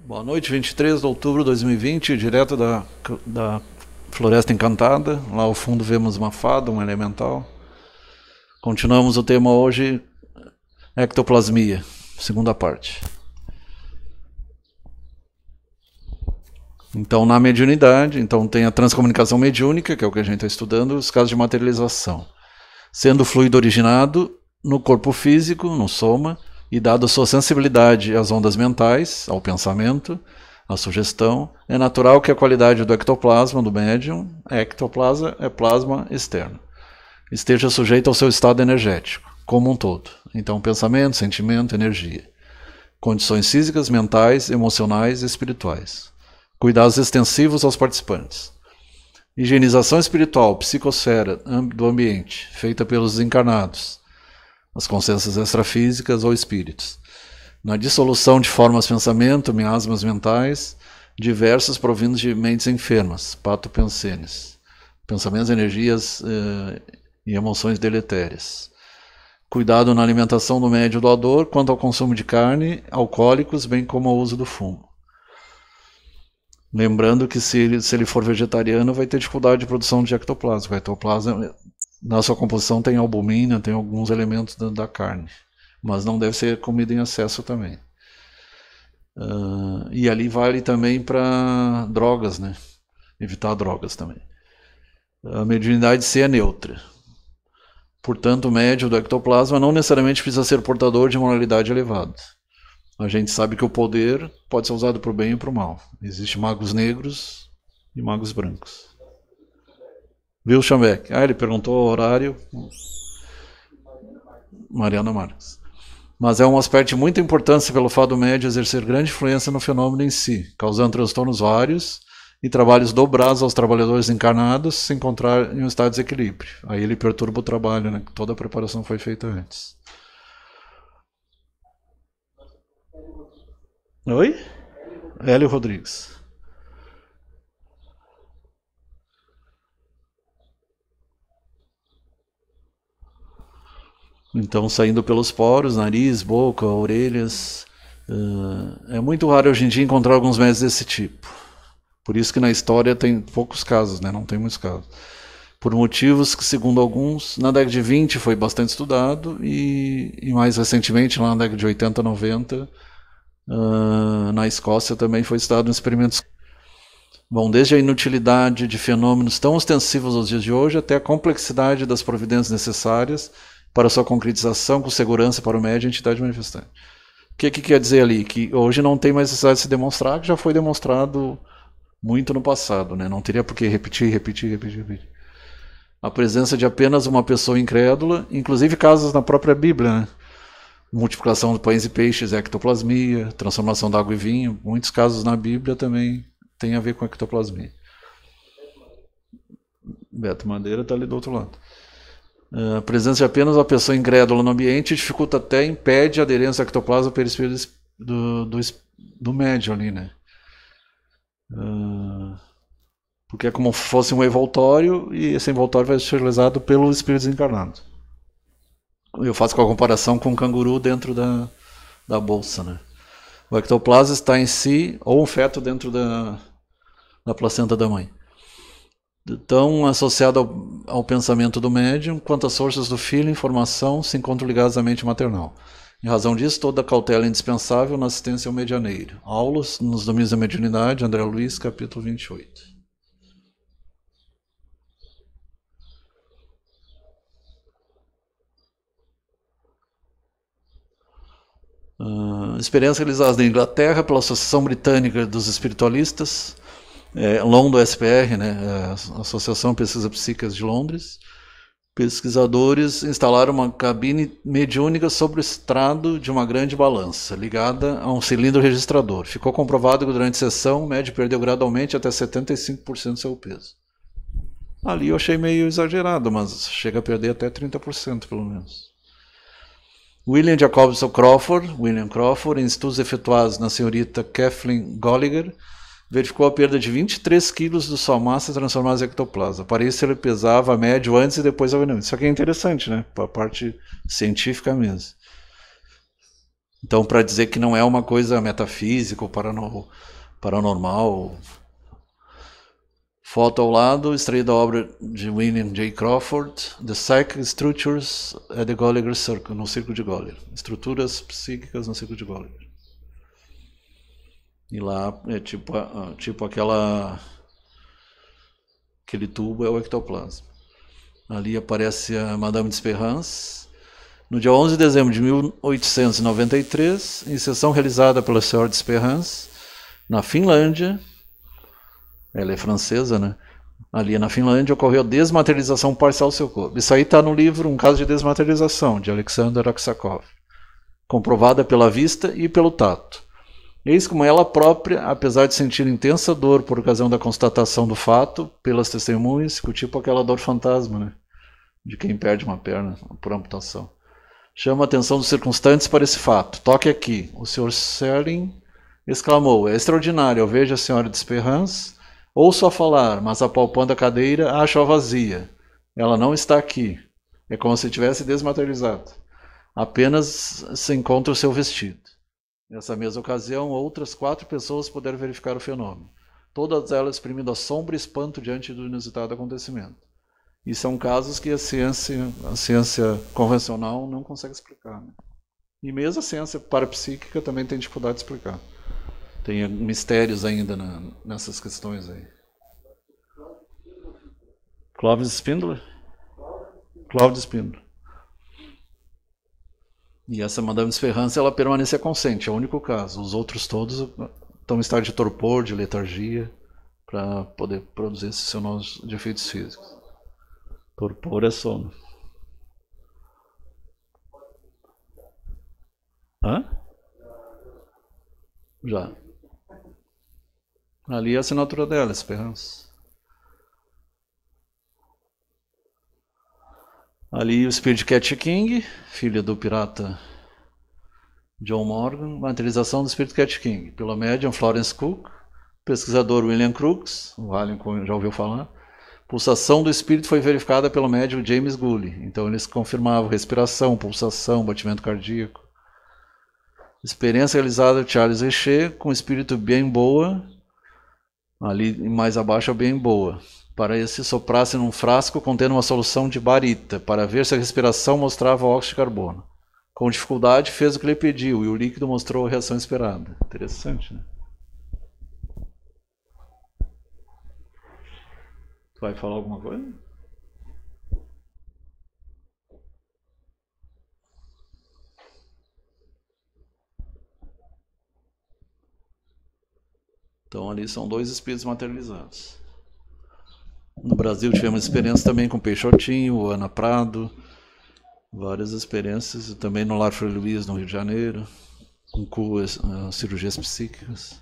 Boa noite, 23 de outubro de 2020, direto da Floresta Encantada. Lá ao fundo vemos uma fada, um elemental. Continuamos o tema hoje, ectoplasmia, segunda parte. Então, na mediunidade, tem a transcomunicação mediúnica, que é o que a gente está estudando, os casos de materialização. Sendo o fluido originado no corpo físico, no soma, e dado a sua sensibilidade às ondas mentais, ao pensamento, à sugestão, é natural que a qualidade do ectoplasma do médium, ectoplasma é plasma externo, esteja sujeita ao seu estado energético, como um todo. Então, pensamento, sentimento, energia. Condições físicas, mentais, emocionais e espirituais. Cuidados extensivos aos participantes. Higienização espiritual, psicosfera do ambiente, feita pelos desencarnados, as consciências extrafísicas ou espíritos. Na dissolução de formas de pensamento, miasmas mentais, diversas provindos de mentes enfermas, patopensenes, pensamentos, energias e emoções deletérias. Cuidado na alimentação do médium doador quanto ao consumo de carne, alcoólicos, bem como ao uso do fumo. Lembrando que se ele for vegetariano, vai ter dificuldade de produção de ectoplasma. O ectoplasma, na sua composição, tem albumina, tem alguns elementos da carne, mas não deve ser comida em excesso também. E ali vale também para drogas, né? Evitar drogas também. A mediunidade C é neutra. Portanto, o médium do ectoplasma não necessariamente precisa ser portador de moralidade elevada. A gente sabe que o poder pode ser usado para o bem e para o mal. Existem magos negros e magos brancos. Viu, Schambeck? Ele perguntou o horário. Mariana Marques. Mas é um aspecto de muita importância pelo fato do médium exercer grande influência no fenômeno em si, causando transtornos vários e trabalhos dobrados aos trabalhadores encarnados se encontrar em um estado de desequilíbrio. Aí ele perturba o trabalho, né? Toda a preparação foi feita antes. Oi? Hélio Rodrigues. Então, saindo pelos poros, nariz, boca, orelhas. É muito raro hoje em dia encontrar alguns médios desse tipo. Por isso que na história tem poucos casos, né? Não tem muitos casos. Por motivos que, segundo alguns, na década de 20 foi bastante estudado e mais recentemente, lá na década de 80, 90, na Escócia também foi estudado em experimentos. Bom, desde a inutilidade de fenômenos tão ostensivos aos dias de hoje até a complexidade das providências necessárias para sua concretização com segurança para o médium e entidade manifestante. O que quer dizer ali? Que hoje não tem mais necessidade de se demonstrar, que já foi demonstrado muito no passado, né? Não teria por que repetir. A presença de apenas uma pessoa incrédula, inclusive casos na própria Bíblia, né? Multiplicação de pães e peixes, ectoplasmia, transformação da água em vinho, muitos casos na Bíblia também tem a ver com ectoplasmia. Beto Madeira está ali do outro lado. A presença de apenas uma pessoa incrédula no ambiente dificulta até, impede a aderência ao ectoplasma perispírito do médium ali, né? Porque é como se fosse um envoltório e esse envoltório vai ser utilizado pelo espírito desencarnado. Eu faço com a comparação com um canguru dentro da bolsa, né? O ectoplasma está em si, ou um feto dentro da placenta da mãe. Tão associado ao pensamento do médium, quanto as forças do filho, informação, se encontram ligadas à mente maternal. Em razão disso, toda a cautela é indispensável na assistência ao medianeiro. Aulas nos domínios da mediunidade, André Luiz, capítulo 28. Experiência realizada na Inglaterra pela Associação Britânica dos Espiritualistas, London SPR, né, Associação de Pesquisas Psíquicas de Londres. Pesquisadores instalaram uma cabine mediúnica sobre o estrado de uma grande balança, ligada a um cilindro registrador. Ficou comprovado que durante a sessão o médium perdeu gradualmente até 75% do seu peso. Ali eu achei meio exagerado, mas chega a perder até 30% pelo menos. William Jacobson Crawford, em estudos efetuados na senhorita Kathleen Gallagher, verificou a perda de 23 quilos de sua massa transformada em ectoplasma. Para isso ele pesava a médio antes e depois do avenamento. Isso aqui é interessante, né? Para a parte científica mesmo. Então, para dizer que não é uma coisa metafísica ou paranormal. Foto ao lado, extraída da obra de William J. Crawford, The Psychic Structures at the Gallagher Circle, no Círculo de Gallagher. Estruturas psíquicas no Círculo de Gallagher. E lá é tipo aquele tubo é o ectoplasma. Ali aparece a Madame d'Esperance. No dia 11 de dezembro de 1893, em sessão realizada pela Senhora d'Esperance, na Finlândia. Ela é francesa, né? Ali na Finlândia ocorreu a desmaterialização parcial do seu corpo. Isso aí está no livro Um Caso de Desmaterialização, de Alexander Aksakov, comprovada pela vista e pelo tato. Eis como ela própria, apesar de sentir intensa dor por ocasião da constatação do fato, pelas testemunhas, tipo aquela dor fantasma, né? De quem perde uma perna por amputação. Chama a atenção dos circunstantes para esse fato. Toque aqui. O Sr. Serling exclamou: é extraordinário, eu vejo a senhora d'Esperance. Ouço-a falar, mas apalpando a cadeira, acho-a vazia. Ela não está aqui. É como se tivesse desmaterializado. Apenas se encontra o seu vestido. Nessa mesma ocasião, outras 4 pessoas puderam verificar o fenômeno. Todas elas exprimindo assombro e espanto diante do inusitado acontecimento. E são casos que a ciência convencional não consegue explicar. Né? E mesmo a ciência parapsíquica também tem dificuldade de explicar. Tem mistérios ainda nessas questões aí. Clovis Spindler? Clovis Spindler. E essa Madame d'Esperance, ela permanecia consciente, é o único caso. Os outros todos estão em estado de torpor, de letargia, para poder produzir esses sinais de efeitos físicos. Torpor é sono. Hã? Já. Ali é a assinatura dela, Esperança. Ali o espírito de Cat King, filha do pirata John Morgan, materialização do espírito Cat King, pela médium Florence Cook, pesquisador William Crookes, o Alien já ouviu falar. Pulsação do espírito foi verificada pelo médium James Gully, então eles confirmavam respiração, pulsação, batimento cardíaco. Experiência realizada por Charles Richer com o espírito bem boa. Ali mais abaixo é bem boa. Para esse soprasse num frasco contendo uma solução de barita, para ver se a respiração mostrava óxido de carbono. Com dificuldade fez o que lhe pediu e o líquido mostrou a reação esperada. Interessante, né? Tu vai falar alguma coisa? Então ali são 2 espíritos materializados. No Brasil tivemos experiência também com Peixotinho, Ana Prado, várias experiências, também no Lar Frei Luiz, no Rio de Janeiro, com cirurgias psíquicas,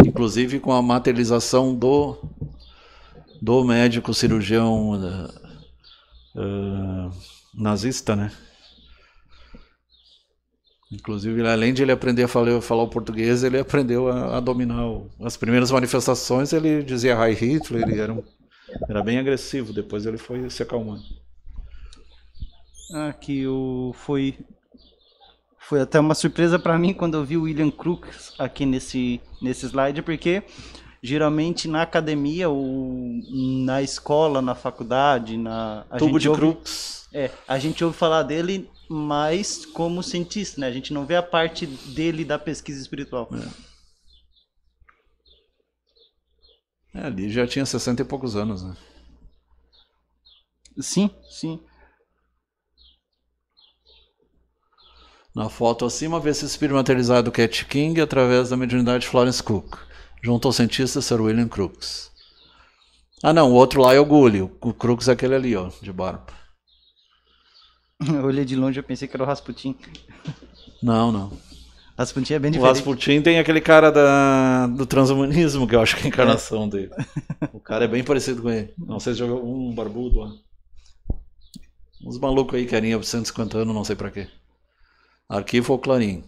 inclusive com a materialização do médico cirurgião nazista, né? Inclusive, além de ele aprender a falar o português, ele aprendeu a dominar as primeiras manifestações. Ele dizia Heil Hitler, ele era bem agressivo. Depois ele foi se acalmando. Aqui foi até uma surpresa para mim quando eu vi o William Crookes aqui nesse slide, porque geralmente na academia ou na escola, na faculdade, Tubo de Crookes. A gente ouve falar dele mais como cientista, né? A gente não vê a parte dele da pesquisa espiritual. Ali já tinha 60 e poucos anos, né? Sim, sim. Na foto acima vê esse espírito materializado do Cat King através da mediunidade de Florence Cook, junto ao cientista Sir William Crookes. Ah não, o outro lá é o Gully, o Crookes é aquele ali, ó, de barba. Eu olhei de longe e pensei que era o Rasputin. Não. Rasputin é bem diferente. O Rasputin tem aquele cara do transhumanismo, que eu acho que é a encarnação dele. O cara é bem parecido com ele. Não sei se já viu um barbudo lá. Uns malucos aí, carinha, 150 anos, não sei pra quê. Arquivo ou Clarim.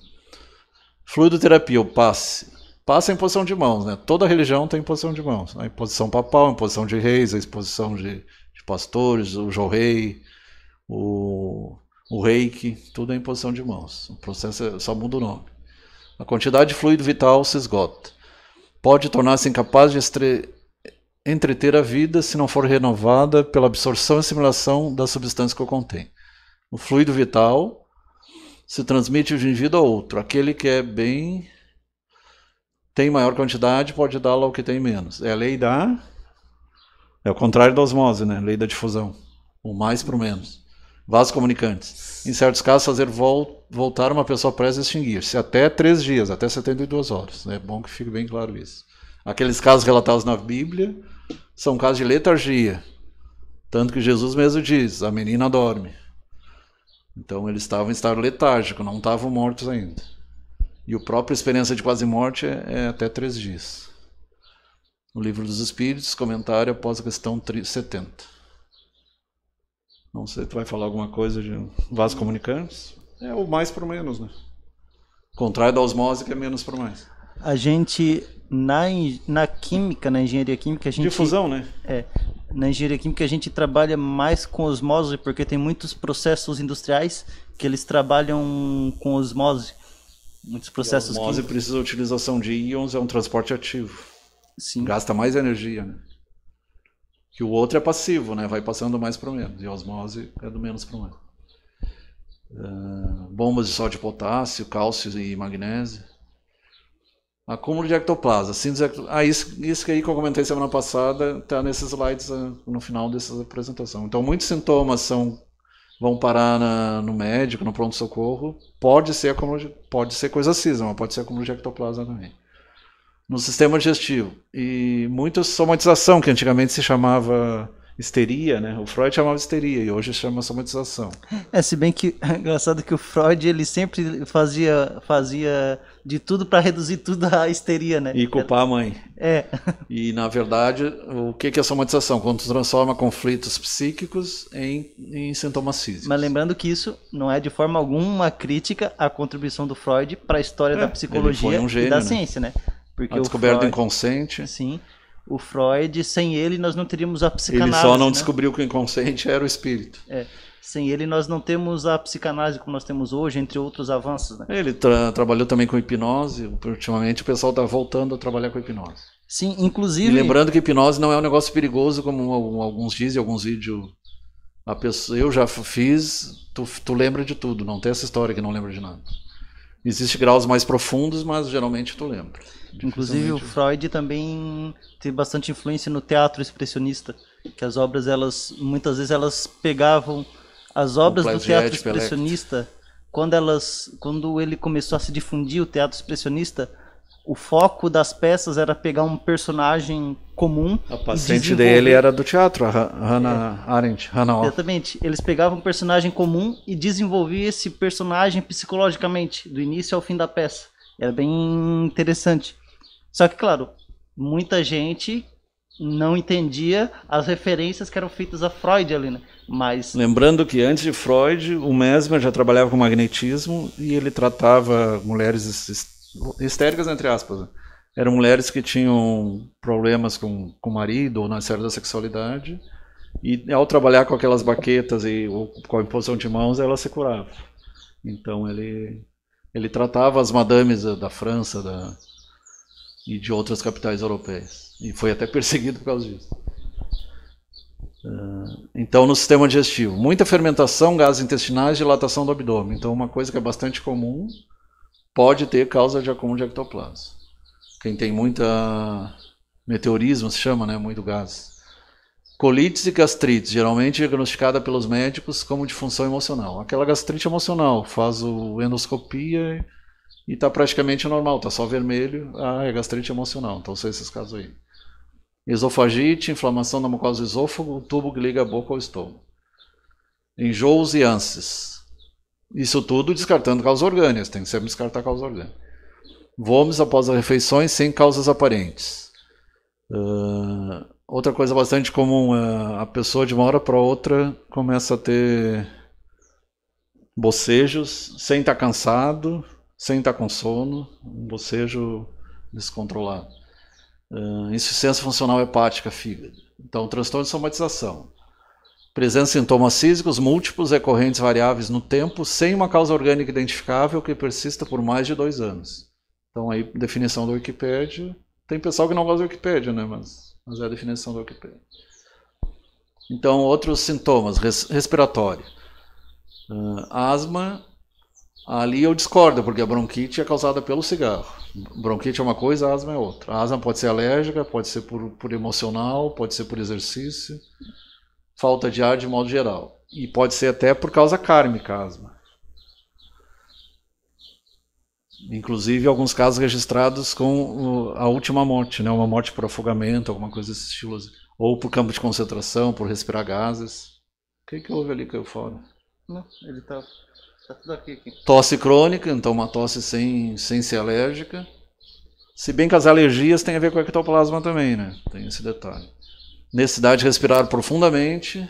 Fluidoterapia, o passe. Passe é em posição de mãos, né? Toda religião tem posição de mãos. A imposição papal, a imposição de reis, a exposição de pastores, o Jorrei, o o reiki, tudo é imposição de mãos. O processo só muda o nome. A quantidade de fluido vital se esgota. Pode tornar-se incapaz de entreter a vida se não for renovada pela absorção e assimilação da substância que o contém. O fluido vital se transmite de um indivíduo a outro. Aquele que é bem tem maior quantidade pode dá-lo ao que tem menos. É a lei da... É o contrário da osmose, né? Lei da difusão. O mais para o menos. Vasos comunicantes. Em certos casos, fazer voltar uma pessoa prestes a extinguir-se. Até 3 dias, até 72 horas. É bom que fique bem claro isso. Aqueles casos relatados na Bíblia são casos de letargia. Tanto que Jesus mesmo diz, a menina dorme. Então eles estavam em estado letárgico, não estavam mortos ainda. E a própria experiência de quase morte é até 3 dias. No Livro dos Espíritos, comentário após a questão 70. Não sei, tu vai falar alguma coisa de vasos comunicantes? É o mais para o menos, né? Contrário da osmose, que é menos para o mais. A gente, na química, na engenharia química, a gente... Difusão, né? Na engenharia química a gente trabalha mais com osmose, porque tem muitos processos industriais que eles trabalham com osmose. Muitos processos químicos. A osmose precisa da utilização de íons, é um transporte ativo. Sim. Gasta mais energia, né? Que o outro é passivo, né? Vai passando mais para o menos. E a osmose é do menos para o mais. Bombas de sódio e potássio, cálcio e magnésio. Acúmulo de ectoplasma. Isso que aí que eu comentei semana passada está nesses slides no final dessa apresentação. Então, muitos sintomas vão parar no médico, no pronto-socorro. Pode ser coisa cisma, mas pode ser acúmulo de ectoplasma também. No sistema digestivo. E muita somatização, que antigamente se chamava histeria, né? O Freud chamava histeria e hoje chama somatização. Se bem que é engraçado que o Freud ele sempre fazia de tudo para reduzir tudo à histeria, né? E culpar a mãe. E na verdade, o que é a somatização? Quando transforma conflitos psíquicos em sintomas físicos. Mas lembrando que isso não é de forma alguma crítica à contribuição do Freud para a história da psicologia e da ciência, né? Porque a descoberta do inconsciente. Sim. O Freud, sem ele, nós não teríamos a psicanálise. Ele só não descobriu que o inconsciente era o espírito. Sem ele, nós não temos a psicanálise como nós temos hoje, entre outros avanços. Né? Ele trabalhou também com hipnose. Ultimamente, o pessoal está voltando a trabalhar com hipnose. Sim, inclusive... E lembrando que hipnose não é um negócio perigoso, como alguns dizem, alguns vídeos... Eu já fiz, tu lembra de tudo. Não tem essa história que não lembra de nada. Existem graus mais profundos, mas geralmente tu lembra. Inclusive o Freud também teve bastante influência no teatro expressionista, que as obras, muitas vezes elas pegavam as obras do teatro expressionista, quando ele começou a se difundir o teatro expressionista, o foco das peças era pegar um personagem comum. A paciente dele era do teatro, a Hannah Arendt. Exatamente. Eles pegavam um personagem comum e desenvolviam esse personagem psicologicamente, do início ao fim da peça. Era bem interessante. Só que, claro, muita gente não entendia as referências que eram feitas a Freud ali, né? Mas... Lembrando que antes de Freud, o Mesmer já trabalhava com magnetismo e ele tratava mulheres histéricas, entre aspas. Né? Eram mulheres que tinham problemas com o marido ou na esfera da sexualidade e ao trabalhar com aquelas baquetas ou com a imposição de mãos, ela se curava. Então ele tratava as madames da França e de outras capitais europeias. E foi até perseguido por causa disso. Então, no sistema digestivo, muita fermentação, gases intestinais, dilatação do abdômen. Então, uma coisa que é bastante comum pode ter causa de acúmulo de ectoplasma. Quem tem muita meteorismo, se chama, né? Muito gás. Colites e gastrites, geralmente diagnosticada pelos médicos como disfunção emocional. Aquela gastrite emocional, faz a endoscopia e está praticamente normal, está só vermelho, é gastrite emocional. Então são esses casos aí. Esofagite, inflamação da mucosa do esôfago, o tubo que liga a boca ao estômago. Enjoos e ânsias. Isso tudo descartando causas orgânicas, tem que sempre descartar causas orgânicas. Vômitos após as refeições sem causas aparentes. Outra coisa bastante comum, a pessoa de uma hora para outra começa a ter bocejos sem estar cansado, sem estar com sono, um bocejo descontrolado. Insuficiência funcional hepática, fígado. Então, transtorno de somatização. Presença de sintomas físicos múltiplos, recorrentes, variáveis no tempo, sem uma causa orgânica identificável que persista por mais de 2 anos. Então aí, definição da Wikipédia. Tem pessoal que não gosta da Wikipédia, né? Mas é a definição da Wikipédia. Então, outros sintomas, respiratório. Asma, ali eu discordo, porque a bronquite é causada pelo cigarro. Bronquite é uma coisa, a asma é outra. A asma pode ser alérgica, pode ser por emocional, pode ser por exercício, falta de ar de modo geral. E pode ser até por causa kármica a asma. Inclusive, alguns casos registrados com a última morte, né? Uma morte por afogamento, alguma coisa desse estilo. Ou por campo de concentração, por respirar gases. O que houve ali que caiu fora? Não, ele tá tudo aqui. Tosse crônica, então uma tosse sem ser alérgica. Se bem que as alergias têm a ver com o ectoplasma também, né? Tem esse detalhe. Necessidade de respirar profundamente.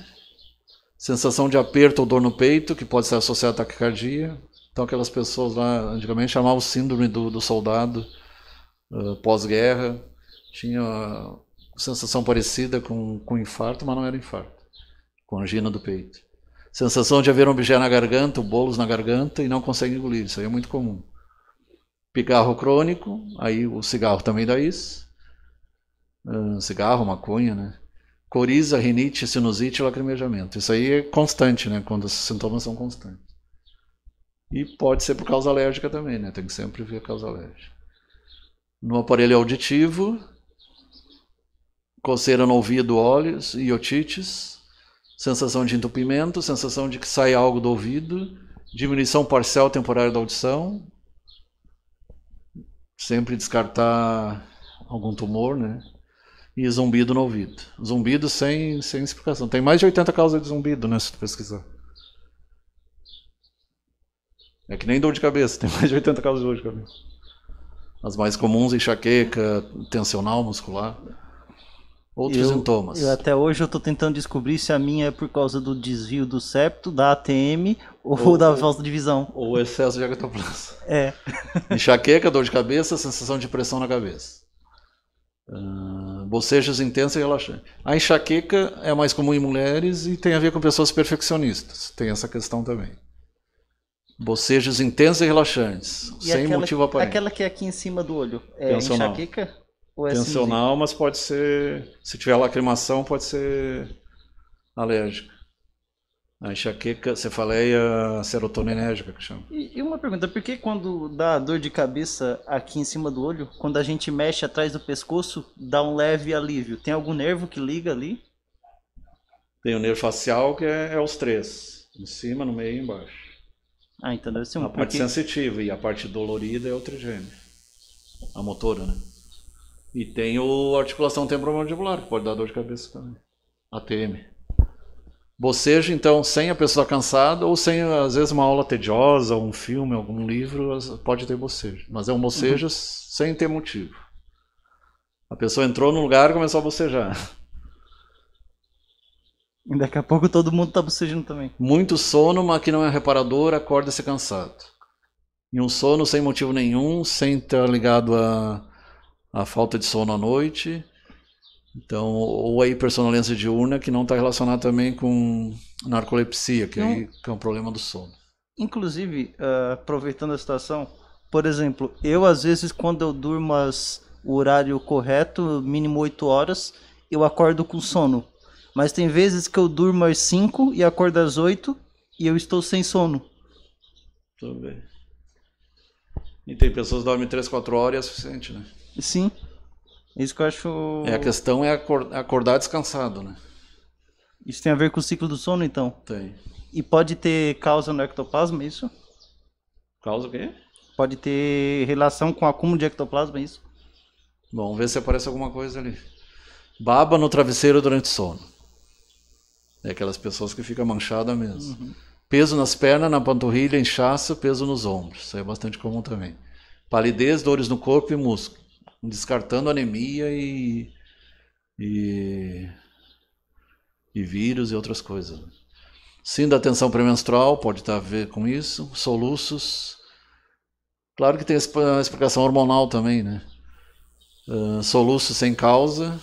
Sensação de aperto ou dor no peito, que pode ser associada à taquicardia. Então aquelas pessoas lá, antigamente chamavam o síndrome do soldado pós-guerra. Tinha sensação parecida com infarto, mas não era infarto. Com angina do peito. Sensação de haver um objeto na garganta, bolos na garganta e não consegue engolir. Isso aí é muito comum. Pigarro crônico, aí o cigarro também dá isso. Cigarro, maconha, né? Coriza, rinite, sinusite e lacrimejamento. Isso aí é constante, né? Quando os sintomas são constantes. E pode ser por causa alérgica também, né? Tem que sempre ver a causa alérgica. No aparelho auditivo, coceira no ouvido, olhos e otites, sensação de entupimento, sensação de que sai algo do ouvido, diminuição parcial temporária da audição, sempre descartar algum tumor, né? E zumbido no ouvido. Zumbido sem explicação. Tem mais de 80 causas de zumbido, né? Se tu pesquisar. É que nem dor de cabeça, tem mais de 80 causas de dor de cabeça. As mais comuns, enxaqueca, tensional, muscular. Outros sintomas. Até hoje eu estou tentando descobrir se a minha é por causa do desvio do septo, da ATM ou da falta de visão. Ou excesso de ectoplasma. É. Enxaqueca, dor de cabeça, sensação de pressão na cabeça. Bocejos intensos e relaxantes. A enxaqueca é mais comum em mulheres e tem a ver com pessoas perfeccionistas. Tem essa questão também. Bocejos intensos e relaxantes, e sem motivo aparente. Aquela que é aqui em cima do olho, é tensional. Enxaqueca? Ou é tensional, mas pode ser, se tiver lacrimação, pode ser alérgica. A enxaqueca, cefaleia serotoninérgica, que chama. E uma pergunta, por que quando dá dor de cabeça aqui em cima do olho, quando a gente mexe atrás do pescoço, dá um leve alívio? Tem algum nervo que liga ali? Tem o nervo facial, que é os 3. Em cima, no meio e embaixo. Ah, então deve ser a parte sensitiva e a parte dolorida é o trigêmeo. A motora, né? E tem a articulação temporomandibular, que pode dar dor de cabeça também. ATM. Bocejo, então, sem a pessoa cansada ou sem, às vezes, uma aula tediosa, um filme, algum livro, pode ter bocejo. Mas é um bocejo sem ter motivo. A pessoa entrou no lugar e começou a bocejar. E daqui a pouco todo mundo está bocejando também. Muito sono, mas que não é reparador, acorda-se cansado. E um sono sem motivo nenhum, sem estar ligado a falta de sono à noite. Então, ou a hipersonolência diurna, que não está relacionada também com narcolepsia, que aí é um problema do sono. Inclusive, aproveitando a situação, por exemplo, eu às vezes quando eu durmo o horário correto, mínimo 8 horas, eu acordo com sono. Mas tem vezes que eu durmo às 5 e acordo às 8 e eu estou sem sono. Tudo bem. E tem pessoas que dormem 3, 4 horas e é suficiente, né? Sim. Isso que eu acho... A questão é acordar descansado, né? Isso tem a ver com o ciclo do sono, então? Tem. E pode ter causa no ectoplasma, isso? Causa o quê? Pode ter relação com o acúmulo de ectoplasma, isso? Bom, vamos ver se aparece alguma coisa ali. Baba no travesseiro durante o sono. É aquelas pessoas que ficam manchadas mesmo. Uhum. Peso nas pernas, na panturrilha, inchaço, peso nos ombros. Isso é bastante comum também. Palidez, dores no corpo e músculo. Descartando anemia e vírus e outras coisas. Sim, da tensão pré-menstrual, pode ter a ver com isso. Soluços. Claro que tem a explicação hormonal também, né? Soluços sem causa.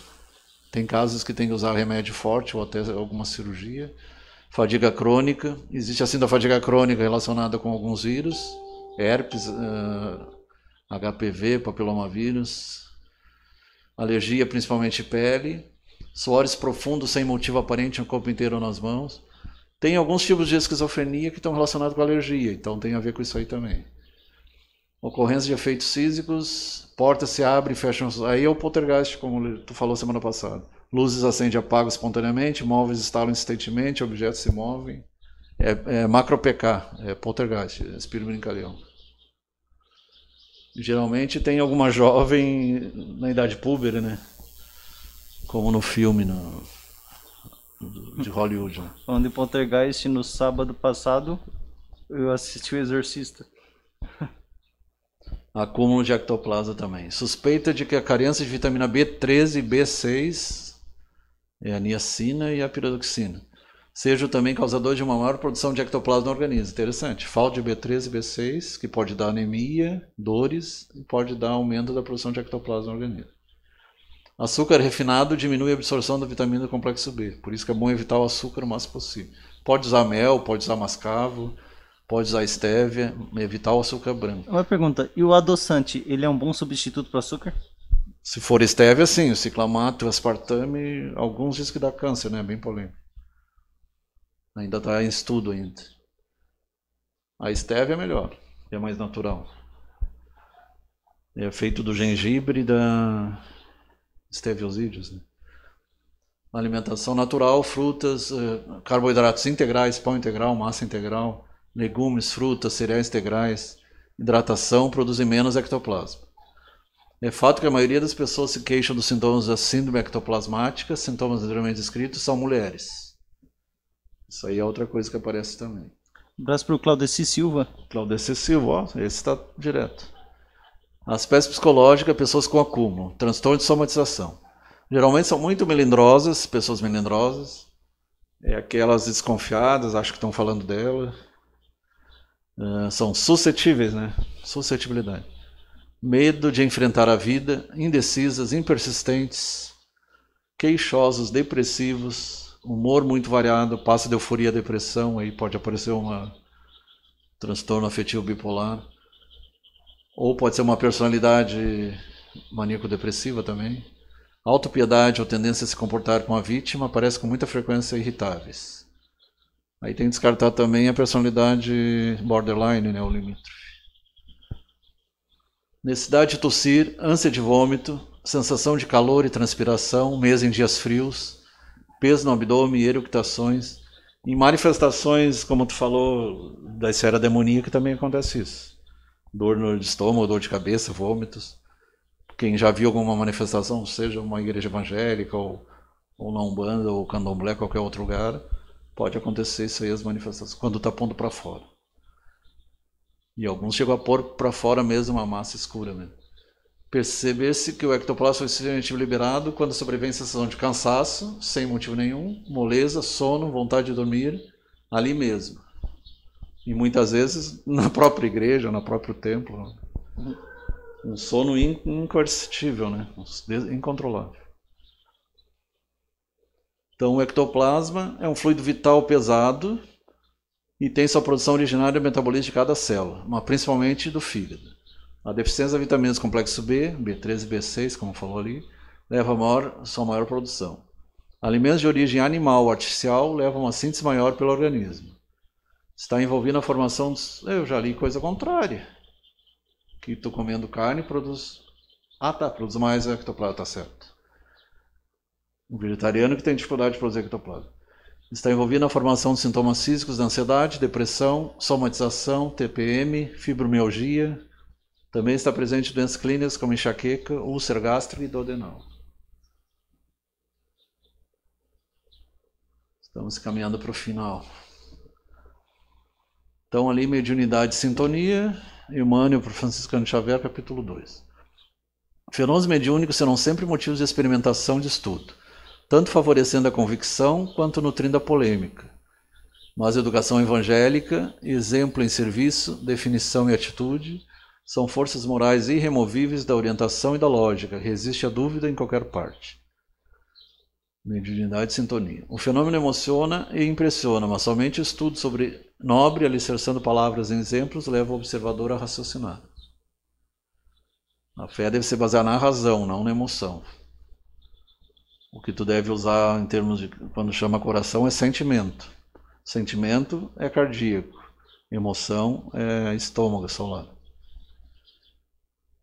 Tem casos que tem que usar remédio forte ou até alguma cirurgia. Fadiga crônica, existe assim da fadiga crônica relacionada com alguns vírus, herpes, HPV, papilomavírus, alergia principalmente pele, suores profundos sem motivo aparente no corpo inteiro ou nas mãos. Tem alguns tipos de esquizofrenia que estão relacionados com alergia, então tem a ver com isso aí também. Ocorrência de efeitos físicos, portas se abrem e fecham. Aí é o poltergeist, como tu falou semana passada. Luzes acendem e apagam espontaneamente, móveis estalam insistentemente, objetos se movem. É macro PK, é poltergeist, é espírito brincalhão. Geralmente tem alguma jovem na idade púbere, né? Como no filme de Hollywood. Né? Falando de poltergeist, no sábado passado eu assisti O Exorcista. Acúmulo de ectoplasma também. Suspeita de que a carência de vitamina B13 e B6, a niacina e a piridoxina, seja também causador de uma maior produção de ectoplasma no organismo. Interessante. Falta de B13 e B6, que pode dar anemia, dores e pode dar aumento da produção de ectoplasma no organismo. Açúcar refinado diminui a absorção da vitamina do complexo B. Por isso que é bom evitar o açúcar o máximo possível. Pode usar mel, pode usar mascavo, pode usar estévia, evitar o açúcar branco. Uma pergunta, e o adoçante, ele é um bom substituto para o açúcar? Se for estévia, sim. O ciclamato, o aspartame, alguns dizem que dá câncer, né? Bem polêmico. Ainda está em estudo ainda. A estévia é melhor, é mais natural. É feito do gengibre e da esteviosídeos, né? Alimentação natural, frutas, carboidratos integrais, pão integral, massa integral, legumes, frutas, cereais integrais, hidratação, produzem menos ectoplasma. É fato que a maioria das pessoas se queixam dos sintomas da síndrome ectoplasmática, sintomas anteriormente descritos, são mulheres. Isso aí é outra coisa que aparece também. Um abraço para o Claudeci Silva. Claudeci Silva, ó, esse está direto. Aspecto psicológico, pessoas com acúmulo, transtorno de somatização. Geralmente são muito melindrosas, pessoas melindrosas, aquelas desconfiadas, acho que estão falando dela. São suscetíveis, né? Suscetibilidade. Medo de enfrentar a vida, indecisas, impersistentes, queixosos, depressivos, humor muito variado, passa de euforia a depressão, aí pode aparecer um transtorno afetivo bipolar. Ou pode ser uma personalidade maníaco-depressiva também. Autopiedade ou tendência a se comportar como a vítima aparece com muita frequência irritáveis. Aí tem que descartar também a personalidade borderline, né, o limítrofe. Necessidade de tossir, ânsia de vômito, sensação de calor e transpiração, mesmo em dias frios, peso no abdômen e eructações. Em manifestações, como tu falou, da esfera demoníaca também acontece isso. Dor no estômago, dor de cabeça, vômitos. Quem já viu alguma manifestação, seja uma igreja evangélica ou na Umbanda ou Candomblé, qualquer outro lugar, pode acontecer isso aí, as manifestações, quando está pondo para fora. E alguns chegam a pôr para fora mesmo uma massa escura mesmo. Perceber-se que o ectoplasma foi extremamente liberado quando sobrevém sensação de cansaço, sem motivo nenhum, moleza, sono, vontade de dormir, ali mesmo. E muitas vezes na própria igreja, no próprio templo. Um sono incoercitível, né? Incontrolável. Então o ectoplasma é um fluido vital pesado e tem sua produção originária metabolista de cada célula, mas principalmente do fígado. A deficiência da vitaminas complexo B, B13 e B6, como falou ali, leva a sua maior produção. Alimentos de origem animal ou artificial levam a uma síntese maior pelo organismo. Está envolvido na formação dos... Eu já li coisa contrária. Que tu comendo carne produz... produz mais ectoplasma, tá certo. O vegetariano que tem dificuldade de produzir ectoplasma. Está envolvido na formação de sintomas físicos da ansiedade, depressão, somatização, TPM, fibromialgia. Também está presente em doenças clínicas como enxaqueca, úlcera gástrica e duodenal. Estamos caminhando para o final. Então ali, mediunidade e sintonia, Emmanuel para Franciscano Xavier, capítulo 2. Fenômenos mediúnicos serão sempre motivos de experimentação e de estudo, tanto favorecendo a convicção quanto nutrindo a polêmica. Mas a educação evangélica, exemplo em serviço, definição e atitude, são forças morais irremovíveis da orientação e da lógica, resiste à dúvida em qualquer parte. Mediunidade e sintonia. O fenômeno emociona e impressiona, mas somente o estudo sobre nobre, alicerçando palavras em exemplos, leva o observador a raciocinar. A fé deve ser baseada na razão, não na emoção. O que tu deve usar em termos de, quando chama coração, é sentimento. Sentimento é cardíaco. Emoção é estômago, solar.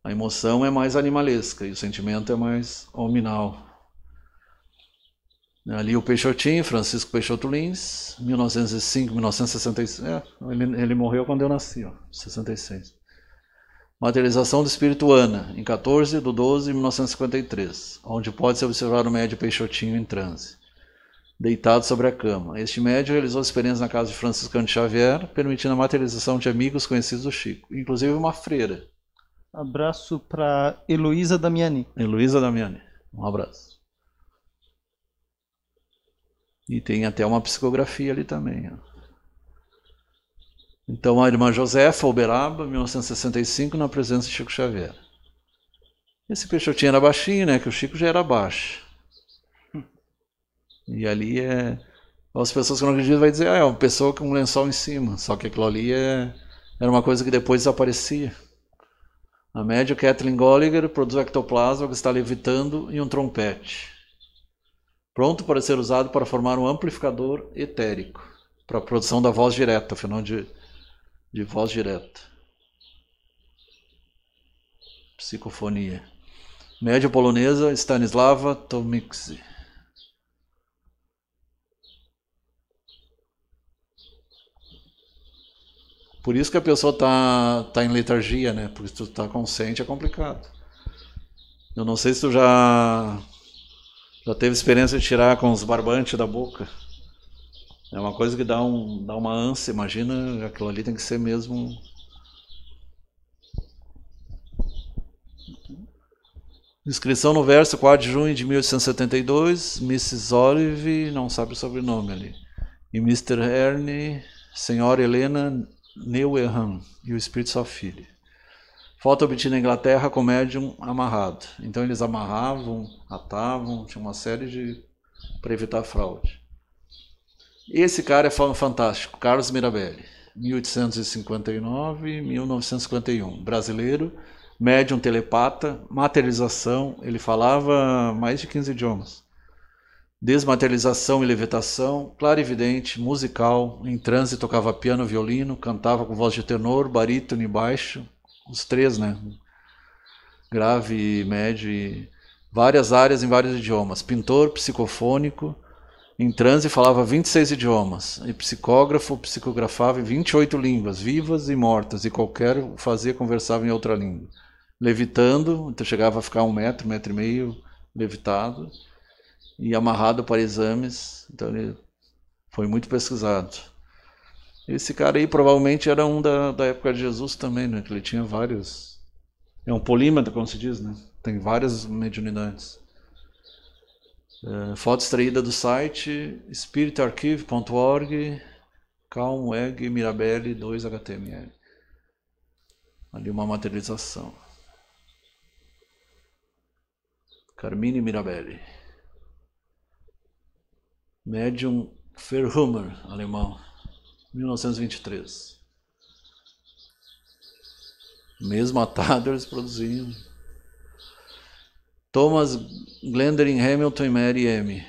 A emoção é mais animalesca e o sentimento é mais hominal. Ali o Peixotinho, Francisco Peixoto Lins, 1905, 1966. Ele morreu quando eu nasci, 66. Materialização do espírito Ana, em 14/12/1953, onde pode-se observar o médium Peixotinho em transe, deitado sobre a cama. Este médium realizou experiências na casa de Franciscano Xavier, permitindo a materialização de amigos conhecidos do Chico, inclusive uma freira. Abraço para Heloísa Damiani. Heloísa Damiani, um abraço. E tem até uma psicografia ali também. Então a irmã Josefa Uberaba, 1965, na presença de Chico Xavier. Esse Peixotinho era baixinho, né? Que o Chico já era baixo. E ali as pessoas que não acreditam vão dizer, é uma pessoa com um lençol em cima. Só que aquilo ali era uma coisa que depois desaparecia. A médium Kathleen Golliger produz o ectoplasma que está levitando e um trompete, pronto para ser usado para formar um amplificador etérico, para a produção da voz direta, fenômeno de voz direta. Psicofonia. Média polonesa Stanislawa Tomczyk. Por isso que a pessoa tá em letargia, né? Porque se tu tá consciente é complicado. Eu não sei se tu já teve experiência de tirar com os barbantes da boca. É uma coisa que dá uma ânsia, imagina, aquilo ali tem que ser mesmo. Inscrição no verso 4 de junho de 1872, Mrs. Olive, não sabe o sobrenome ali, e Mr. Ernie, Senhora Helena Neuerham e o Espírito Só Filho. Foto obtida na Inglaterra com médium amarrado. Então eles amarravam, atavam, tinha uma série de para evitar fraude. Esse cara é fantástico, Carlos Mirabelli, 1859-1951, brasileiro, médium telepata, materialização, ele falava mais de 15 idiomas. Desmaterialização e levitação, clarividente, musical, em transe tocava piano, violino, cantava com voz de tenor, barítono e baixo, os três, né? Grave, médio e várias áreas em vários idiomas. Pintor, psicofônico, em transe falava 26 idiomas. E psicógrafo, psicografava em 28 línguas, vivas e mortas, e qualquer fazia conversava em outra língua. Levitando, então chegava a ficar 1 metro, 1,5 metro levitado. E amarrado para exames, então ele foi muito pesquisado. Esse cara aí provavelmente era um da época de Jesus também, né? Que ele tinha vários. É um polímata, como se diz, né? Tem várias mediunidades. Foto extraída do site spiritarchive.org, Calmweg Mirabelli 2HTML. Ali uma materialização. Carmine Mirabelli. Médium Verhummer, alemão, 1923. Mesmo atado eles produziam. Thomas Glendering Hamilton e Mary M.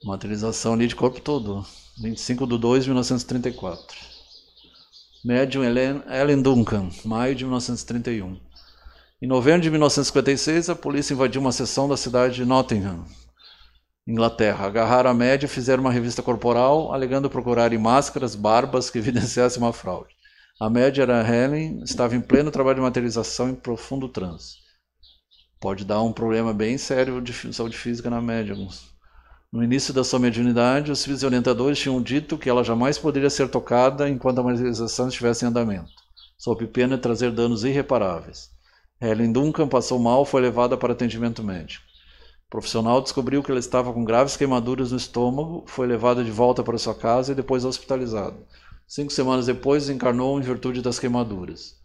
Materialização ali de corpo todo, 25/2/1934. Médium Ellen Duncan, maio de 1931. Em novembro de 1956, a polícia invadiu uma seção da cidade de Nottingham, Inglaterra. Agarraram a média e fizeram uma revista corporal, alegando procurarem máscaras, barbas que evidenciassem uma fraude. A média era Helen, estava em pleno trabalho de materialização em profundo transe. Pode dar um problema bem sério de saúde física na média. No início da sua mediunidade, os filhos orientadores tinham dito que ela jamais poderia ser tocada enquanto a materialização estivesse em andamento, sob pena de trazer danos irreparáveis. Helen Duncan passou mal e foi levada para atendimento médico. O profissional descobriu que ela estava com graves queimaduras no estômago, foi levada de volta para sua casa e depois hospitalizada. 5 semanas depois, desencarnou em virtude das queimaduras.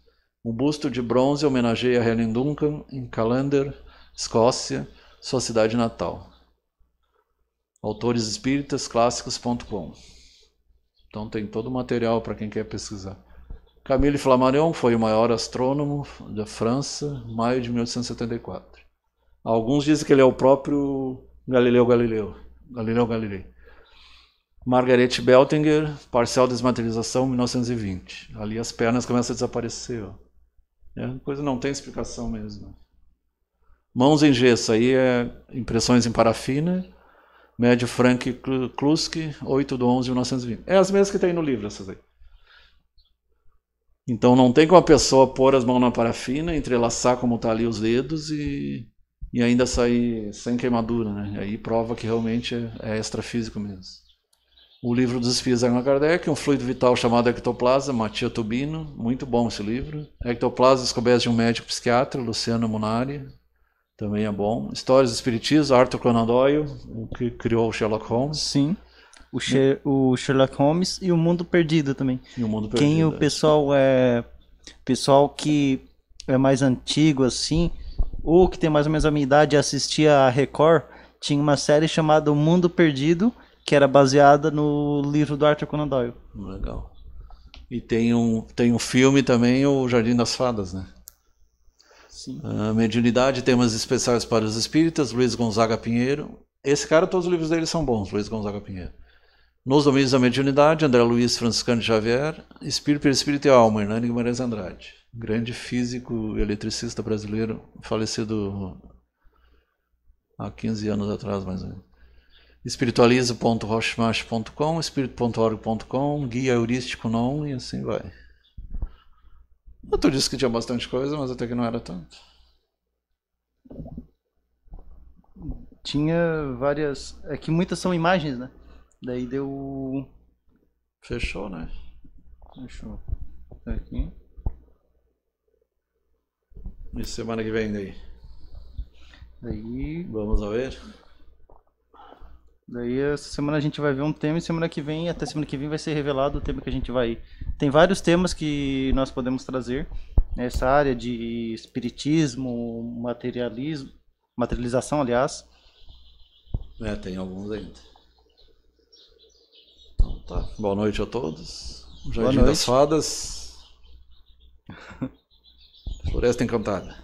Um busto de bronze homenageia Helen Duncan em Callander, Escócia, sua cidade natal. Autoresespíritasclássicos.com. Então tem todo o material para quem quer pesquisar. Camille Flammarion foi o maior astrônomo da França, maio de 1874. Alguns dizem que ele é o próprio Galileu Galilei. Margaret Beltinger, parcial desmaterialização, 1920. Ali as pernas começam a desaparecer. Ó. A coisa não tem explicação mesmo. Mãos em gesso, aí é impressões em parafina. Médio Frank Kluski, 8/11/1920. É as mesmas que tem no livro, essas aí. Então não tem como a pessoa pôr as mãos na parafina, entrelaçar como está ali os dedos e ainda sair sem queimadura, né? Aí prova que realmente é extrafísico mesmo. O livro dos Espíritos de Allan Kardec, um fluido vital chamado ectoplasma, Matia Tubino, muito bom esse livro. Ectoplasma, descoberta de um médico psiquiatra, Luciano Munari, também é bom. Histórias do Espiritismo, Arthur Conan Doyle, o que criou o Sherlock Holmes. Sim. O Sherlock Holmes e o Mundo Perdido também. E o Mundo Perdido. Quem o pessoal que é mais antigo assim, ou que tem mais ou menos a minha idade, assistia a Record, tinha uma série chamada O Mundo Perdido, que era baseada no livro do Arthur Conan Doyle. Legal. E tem um filme também, o Jardim das Fadas, né? Sim. Mediunidade, temas especiais para os espíritas, Luiz Gonzaga Pinheiro. Esse cara, todos os livros dele são bons, Luiz Gonzaga Pinheiro. Nos Domínios da Mediunidade, André Luiz Franciscano de Xavier. Espírito, Perispírito e Alma, Hernani Guimarães Andrade. Grande físico, eletricista brasileiro, falecido há 15 anos atrás, mais ou menos. Espiritualizo.rochemacho.com, espírito.org.com, guia heurístico não, e assim vai. Tu disse que tinha bastante coisa, mas até que não era tanto. Tinha várias... É que muitas são imagens, né? Daí deu... Fechou, né? Fechou. Tá aqui. E semana que vem daí? Daí... Vamos a ver? Daí essa semana a gente vai ver um tema e até semana que vem vai ser revelado o tema que a gente vai... Tem vários temas que nós podemos trazer nessa área de espiritismo, materialização, aliás. Tem alguns ainda. Então tá. Boa noite a todos. Jardim das Fadas. Floresta Encantada.